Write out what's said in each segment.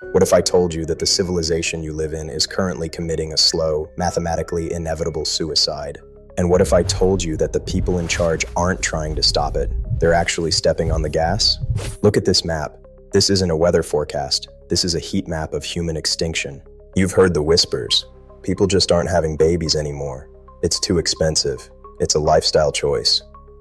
What if I told you that the civilization you live in is currently committing a slow, mathematically inevitable suicide? And what if I told you that the people in charge aren't trying to stop it? They're actually stepping on the gas? Look at this map. This isn't a weather forecast. This is a heat map of human extinction. You've heard the whispers. People just aren't having babies anymore. It's too expensive. It's a lifestyle choice.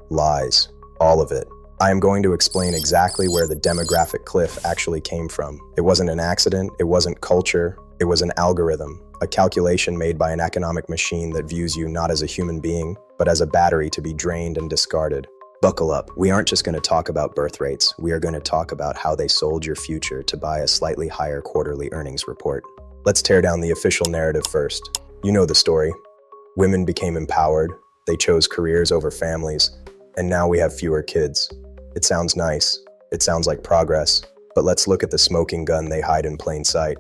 Lies. All of it. I am going to explain exactly where the demographic cliff actually came from. It wasn't an accident, it wasn't culture, it was an algorithm, a calculation made by an economic machine that views you not as a human being, but as a battery to be drained and discarded. Buckle up, we aren't just going to talk about birth rates, we are going to talk about how they sold your future to buy a slightly higher quarterly earnings report. Let's tear down the official narrative first. You know the story. Women became empowered, they chose careers over families, and now we have fewer kids. It sounds nice, it sounds like progress, but let's look at the smoking gun they hide in plain sight.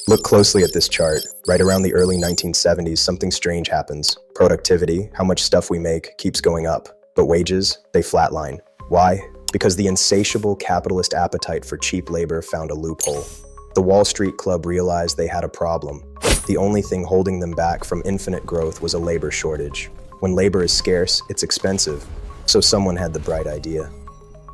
Look closely at this chart. Right around the early 1970s, something strange happens. Productivity, how much stuff we make, keeps going up, but wages, they flatline. Why? Because the insatiable capitalist appetite for cheap labor found a loophole. The Wall Street Club realized they had a problem. The only thing holding them back from infinite growth was a labor shortage. When labor is scarce, it's expensive. So someone had the bright idea.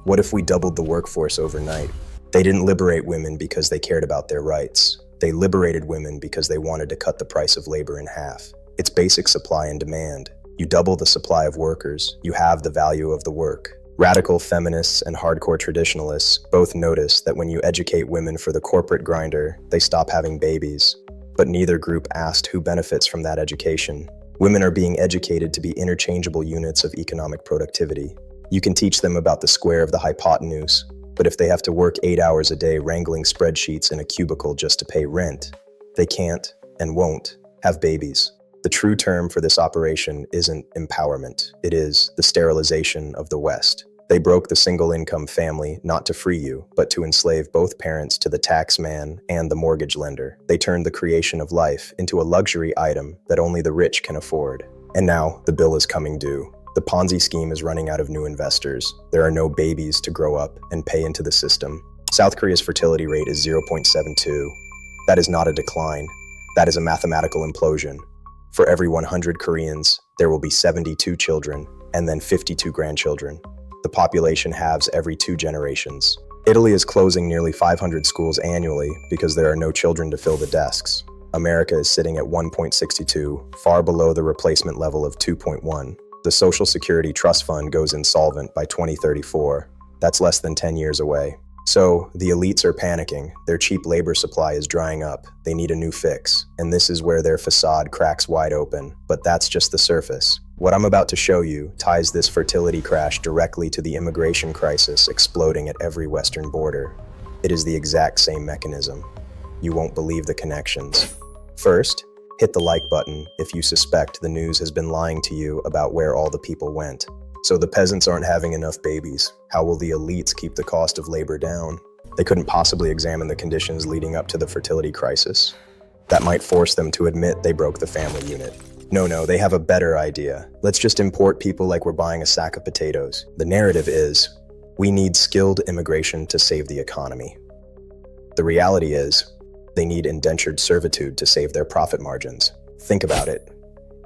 What if we doubled the workforce overnight? They didn't liberate women because they cared about their rights. They liberated women because they wanted to cut the price of labor in half. It's basic supply and demand. You double the supply of workers, you have the value of the work. Radical feminists and hardcore traditionalists both notice that when you educate women for the corporate grinder, they stop having babies. But neither group asked who benefits from that education. Women are being educated to be interchangeable units of economic productivity. You can teach them about the square of the hypotenuse, but if they have to work 8 hours a day wrangling spreadsheets in a cubicle just to pay rent, they can't and won't have babies. The true term for this operation isn't empowerment, it is the sterilization of the West. They broke the single-income family not to free you, but to enslave both parents to the tax man and the mortgage lender. They turned the creation of life into a luxury item that only the rich can afford. And now, the bill is coming due. The Ponzi scheme is running out of new investors. There are no babies to grow up and pay into the system. South Korea's fertility rate is 0.72. That is not a decline. That is a mathematical implosion. For every 100 Koreans, there will be 72 children and then 52 grandchildren. The population halves every 2 generations. Italy is closing nearly 500 schools annually because there are no children to fill the desks. America is sitting at 1.62, far below the replacement level of 2.1. The Social Security Trust Fund goes insolvent by 2034. That's less than 10 years away. So, the elites are panicking. Their cheap labor supply is drying up. They need a new fix. And this is where their facade cracks wide open. But that's just the surface. What I'm about to show you ties this fertility crash directly to the immigration crisis exploding at every Western border. It is the exact same mechanism. You won't believe the connections. First, hit the like button if you suspect the news has been lying to you about where all the people went. So the peasants aren't having enough babies. How will the elites keep the cost of labor down? They couldn't possibly examine the conditions leading up to the fertility crisis. That might force them to admit they broke the family unit. No, they have a better idea. Let's just import people like we're buying a sack of potatoes. The narrative is, we need skilled immigration to save the economy. The reality is, they need indentured servitude to save their profit margins. Think about it.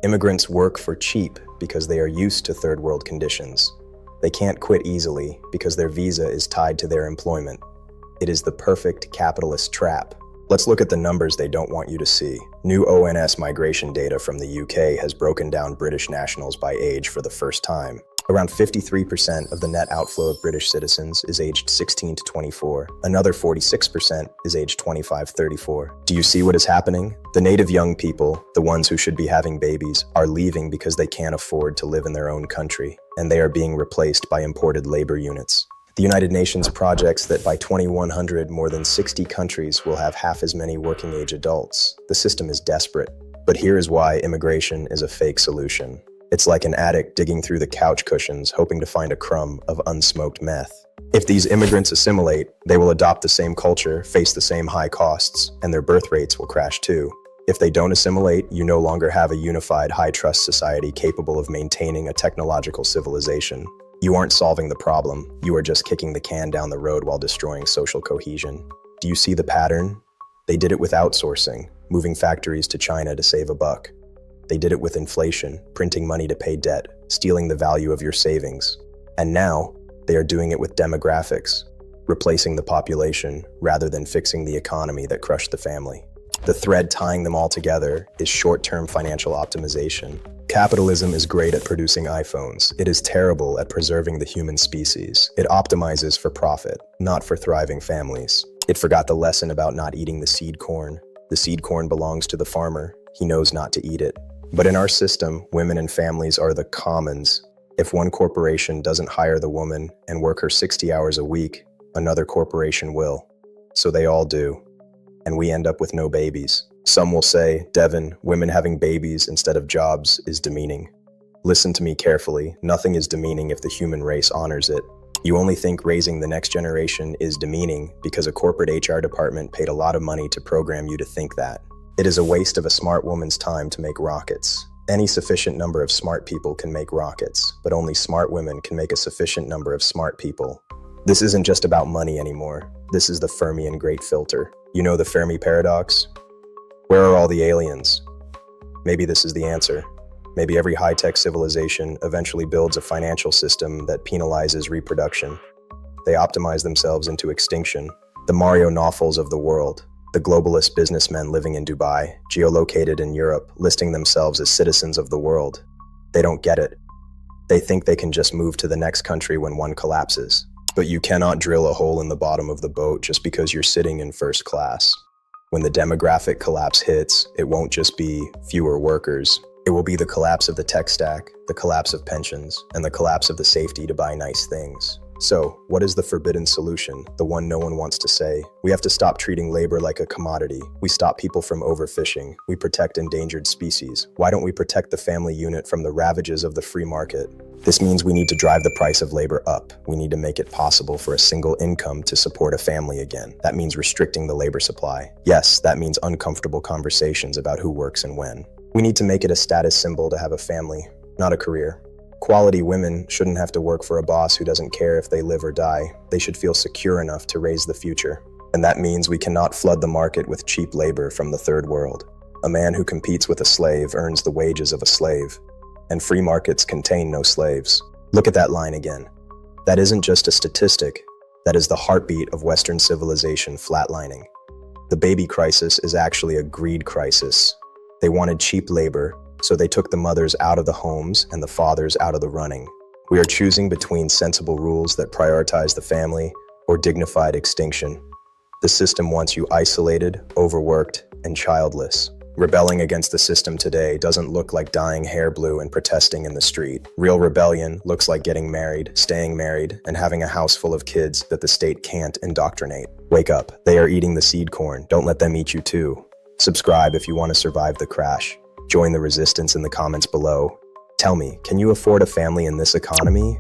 Immigrants work for cheap because they are used to third world conditions. They can't quit easily because their visa is tied to their employment. It is the perfect capitalist trap. Let's look at the numbers they don't want you to see. New ONS migration data from the UK has broken down British nationals by age for the first time. Around 53% of the net outflow of British citizens is aged 16 to 24. Another 46% is aged 25-34. Do you see what is happening? The native young people, the ones who should be having babies, are leaving because they can't afford to live in their own country, and they are being replaced by imported labor units. The United Nations projects that by 2100, more than 60 countries will have half as many working-age adults. The system is desperate. But here is why immigration is a fake solution. It's like an addict digging through the couch cushions, hoping to find a crumb of unsmoked meth. If these immigrants assimilate, they will adopt the same culture, face the same high costs, and their birth rates will crash too. If they don't assimilate, you no longer have a unified, high-trust society capable of maintaining a technological civilization. You aren't solving the problem, you are just kicking the can down the road while destroying social cohesion. Do you see the pattern? They did it with outsourcing, moving factories to China to save a buck. They did it with inflation, printing money to pay debt, stealing the value of your savings. And now, they are doing it with demographics, replacing the population rather than fixing the economy that crushed the family. The thread tying them all together is short-term financial optimization. Capitalism is great at producing iPhones. It is terrible at preserving the human species. It optimizes for profit, not for thriving families. It forgot the lesson about not eating the seed corn. The seed corn belongs to the farmer. He knows not to eat it. But in our system, women and families are the commons. If one corporation doesn't hire the woman and work her 60 hours a week, another corporation will. So they all do. And we end up with no babies. Some will say, Devin, women having babies instead of jobs is demeaning. Listen to me carefully. Nothing is demeaning if the human race honors it. You only think raising the next generation is demeaning because a corporate HR department paid a lot of money to program you to think that. It is a waste of a smart woman's time to make rockets. Any sufficient number of smart people can make rockets, but only smart women can make a sufficient number of smart people. This isn't just about money anymore. This is the Fermian Great Filter. You know the Fermi paradox? Where are all the aliens? Maybe this is the answer. Maybe every high-tech civilization eventually builds a financial system that penalizes reproduction. They optimize themselves into extinction. The Mario Nawfals of the world. The globalist businessmen living in Dubai, geolocated in Europe, listing themselves as citizens of the world. They don't get it. They think they can just move to the next country when one collapses. But you cannot drill a hole in the bottom of the boat just because you're sitting in first class. When the demographic collapse hits, it won't just be fewer workers. It will be the collapse of the tech stack, the collapse of pensions, and the collapse of the safety to buy nice things. So, what is the forbidden solution, the one no one wants to say? We have to stop treating labor like a commodity. We stop people from overfishing. We protect endangered species. Why don't we protect the family unit from the ravages of the free market? This means we need to drive the price of labor up. We need to make it possible for a single income to support a family again. That means restricting the labor supply. Yes, that means uncomfortable conversations about who works and when. We need to make it a status symbol to have a family, not a career. Quality women shouldn't have to work for a boss who doesn't care if they live or die. They should feel secure enough to raise the future. And that means we cannot flood the market with cheap labor from the third world. A man who competes with a slave earns the wages of a slave. And free markets contain no slaves. Look at that line again. That isn't just a statistic. That is the heartbeat of Western civilization flatlining. The baby crisis is actually a greed crisis. They wanted cheap labor, so they took the mothers out of the homes and the fathers out of the running. We are choosing between sensible rules that prioritize the family or dignified extinction. The system wants you isolated, overworked, and childless. Rebelling against the system today doesn't look like dyeing hair blue and protesting in the street. Real rebellion looks like getting married, staying married, and having a house full of kids that the state can't indoctrinate. Wake up. They are eating the seed corn. Don't let them eat you too. Subscribe if you want to survive the crash. Join the resistance in the comments below. Tell me, can you afford a family in this economy?